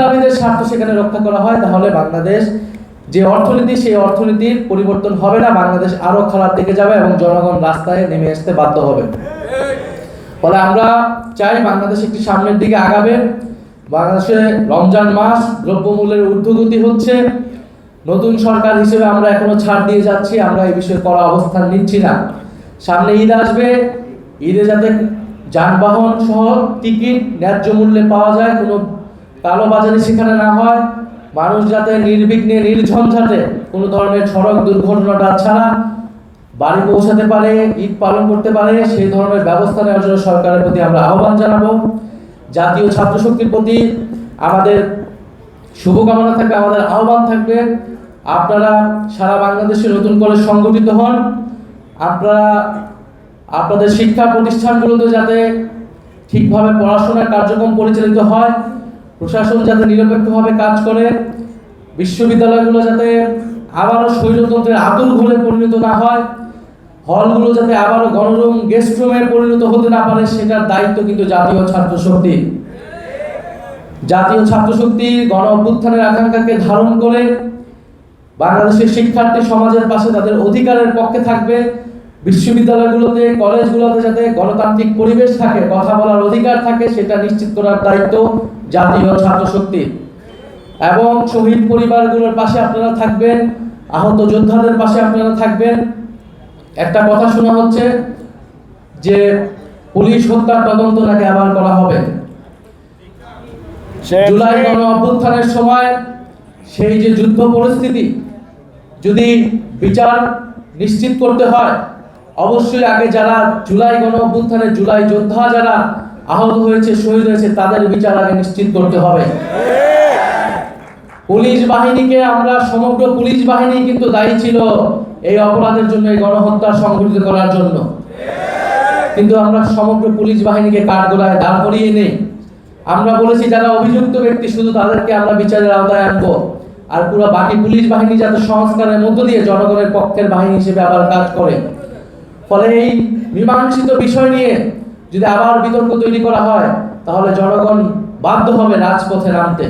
বিপ্লবীদের স্বার্থ সেখানে রক্ষা করা হয়, তাহলে বাংলাদেশ যে অর্থনীতি, সেই অর্থনীতির পরিবর্তন হবে না, বাংলাদেশ আরো খারাপ দিকে যাবে এবং জনগণ রাস্তায় নেমে আসতে বাধ্য হবে। ফলে আমরা চাই বাংলাদেশ একটি সামনের দিকে আগাবে। বাংলাদেশে রমজান মাস, দ্রব্যমূল্যের ঊর্ধ্বগতি হচ্ছে। নতুন সরকার হিসেবে আমরা এখনো ছাড় দিয়ে যাচ্ছি, আমরা এই বিষয়ে কড়া অবস্থান নিচ্ছি না। সামনে ঈদ আসবে, ঈদে যাতে যানবাহন সহ টিকিট ন্যায্য মূল্যে পাওয়া যায়, কোনো কালোবাজারি সেখানে না হয়, মানুষ যাতে নির্বিঘ্নে নির্ঝঞ্ঝাটে কোনো ধরনের সড়ক দুর্ঘটনাটা ছাড়া বাড়ি পৌঁছাতে পারে, ঈদ পালন করতে পারে, সেই ধরনের ব্যবস্থা নেওয়ার জন্য সরকারের প্রতি আমরা আহ্বান জানাবো। জাতীয় ছাত্র শক্তির প্রতি আমাদের শুভকামনা থাকবে, আমাদের আহ্বান থাকবে, আপনারা সারা বাংলাদেশে নতুন করে সংগঠিত হন। আপনারা আপনাদের শিক্ষা প্রতিষ্ঠানগুলোতে যাতে ঠিকভাবে পড়াশোনার কার্যক্রম পরিচালিত হয়, প্রশাসন যাতে নিরপেক্ষভাবে কাজ করে, বিশ্ববিদ্যালয়গুলো যাতে আবারও স্বৈরতন্ত্রের আতুরঘরে পরিণত না হয়, হলগুলো যাতে আবারও গণরুম গেস্ট রুমে পরিণত হতে না পারে, সেটার দায়িত্ব কিন্তু জাতীয় ছাত্র শক্তি। জাতীয় ছাত্র শক্তি গণ অভ্যুত্থানের আকাঙ্ক্ষাকে ধারণ করে বাংলাদেশের শিক্ষার্থী সমাজের পাশে তাদের অধিকারের পক্ষে থাকবে। বিশ্ববিদ্যালয়গুলোতে, কলেজগুলোতে যাতে গণতান্ত্রিক পরিবেশ থাকে, কথা বলার অধিকার থাকে, সেটা নিশ্চিত করার দায়িত্ব জাতীয় ছাত্র শক্তি। এবং শহীদ পরিবারগুলোর পাশে আপনারা থাকবেন, আহত যোদ্ধাদের পাশে আপনারা থাকবেন। একটা কথা শোনা হচ্ছে যে পুলিশ হত্যার তদন্ত নাকি আবার করা হবে। জুলাই গণ অভ্যুত্থানের সময় সেই যে যুদ্ধ পরিস্থিতি, যদি বিচার নিশ্চিত করতে হয়, অবশ্যই আগে যারা জুলাই গণ অভ্যুত্থানে জুলাই যোদ্ধা যারা আহত হয়েছে, শহীদ হয়েছে, তাদের বিচার আগে নিশ্চিত করতে হবে। পুলিশ বাহিনীকে আমরা, সমগ্র পুলিশ বাহিনী কিন্তু দায়ী ছিল এই অপরাধের জন্য, এই গণহত্যা সংঘটিত করার জন্য। কিন্তু আমরা সমগ্র পুলিশ বাহিনীকে কাঠগড়ায় দাঁড় করিয়ে নেই। আমরা বলেছি যারা অভিযুক্ত ব্যক্তি শুধু তাদেরকে আমরা বিচারের আওতায় আনবো, আর পুরো বাকি পুলিশ বাহিনী যাতে সংস্কারের মধ্য দিয়ে জনগণের পক্ষের বাহিনী হিসেবে আবার কাজ করে। ফলে এই মীমাংসিত বিষয় নিয়ে যদি আবার বিতর্ক তৈরি করা হয়, তাহলে জনগণ বাধ্য হবে রাজপথে নামতে।